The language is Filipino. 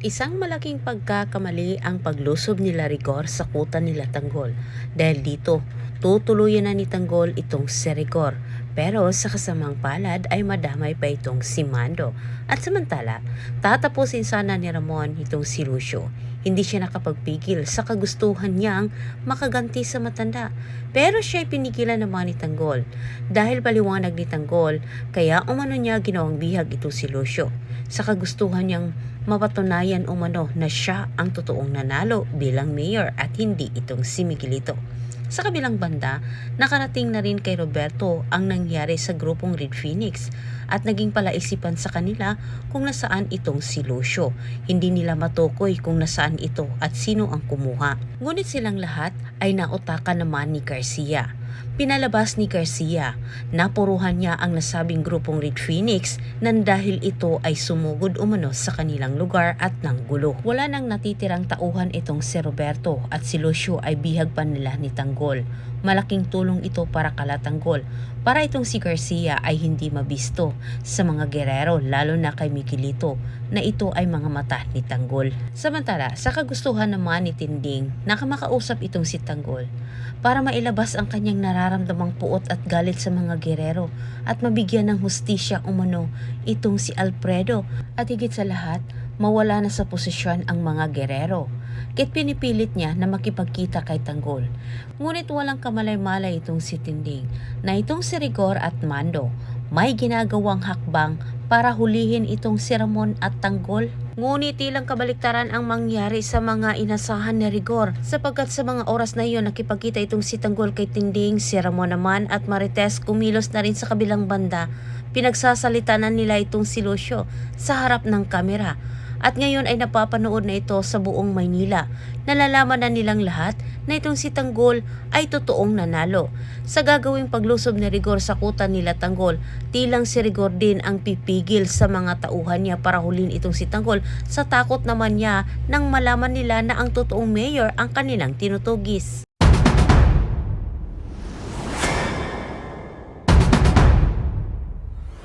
Isang malaking pagkakamali ang paglusob nila Rigor sa kuta nila Tanggol. Dahil dito, tutuluyan na ni Tanggol itong si Rigor. Pero sa kasamang palad ay madamay pa itong si Mando. At samantala, tatapusin sana ni Ramon itong si Lucio. Hindi siya nakapagpigil sa kagustuhan niyang makaganti sa matanda. Pero siya'y pinigilan naman ni Tanggol. Dahil paliwanag ni Tanggol, kaya umano niya ginawang bihag ito si Lucio. Sa kagustuhan niyang mapatunayan umano na siya ang totoong nanalo bilang mayor at hindi itong si Miguelito. Sa kabilang banda, nakarating na rin kay Roberto ang nangyari sa grupong Red Phoenix at naging palaisipan sa kanila kung nasaan itong si Lucio. Hindi nila matukoy kung nasaan ito at sino ang kumuha. Ngunit silang lahat ay nautakan naman ni Garcia. Pinalabas ni Garcia, napuruhan niya ang nasabing grupong Red Phoenix nang dahil ito ay sumugod umano sa kanilang lugar at nanggulo. Wala nang natitirang tauhan itong si Roberto at si Lucio ay bihag pa nila ni Tanggol. Malaking tulong ito para kala Tanggol. Para itong si Garcia ay hindi mabisto sa mga gerero lalo na kay Miguelito na ito ay mga mata ni Tanggol. Samantala, sa kagustuhan naman ni Tinding, nakamakausap itong si Tanggol para mailabas ang kanyang nararamdamang puot at galit sa mga gerero at mabigyan ng hustisya umano itong si Alfredo at higit sa lahat, mawala na sa posisyon ang mga gerero. Kit pinipilit niya na makipagkita kay Tanggol. Ngunit walang kamalay-malay itong si Tinding na itong si Rigor at Mando may ginagawang hakbang para hulihin itong si Ramon at Tanggol. Ngunit ilang kabaliktaran ang mangyari sa mga inasahan ni Rigor sapagkat sa mga oras na iyon nakipagkita itong si Tanggol kay Tinding, si Ramon naman at Marites kumilos na rin sa kabilang banda. Pinagsasalita na nila itong si Lucio sa harap ng kamera. At ngayon ay napapanood na ito sa buong Maynila. Nalalaman na nilang lahat na itong si Tanggol ay totoong nanalo. Sa gagawing paglusob ni Rigor sa kuta nila Tanggol, tilang si Rigor din ang pipigil sa mga tauhan niya para hulin itong si Tanggol sa takot naman niya nang malaman nila na ang totoong mayor ang kanilang tinutugis.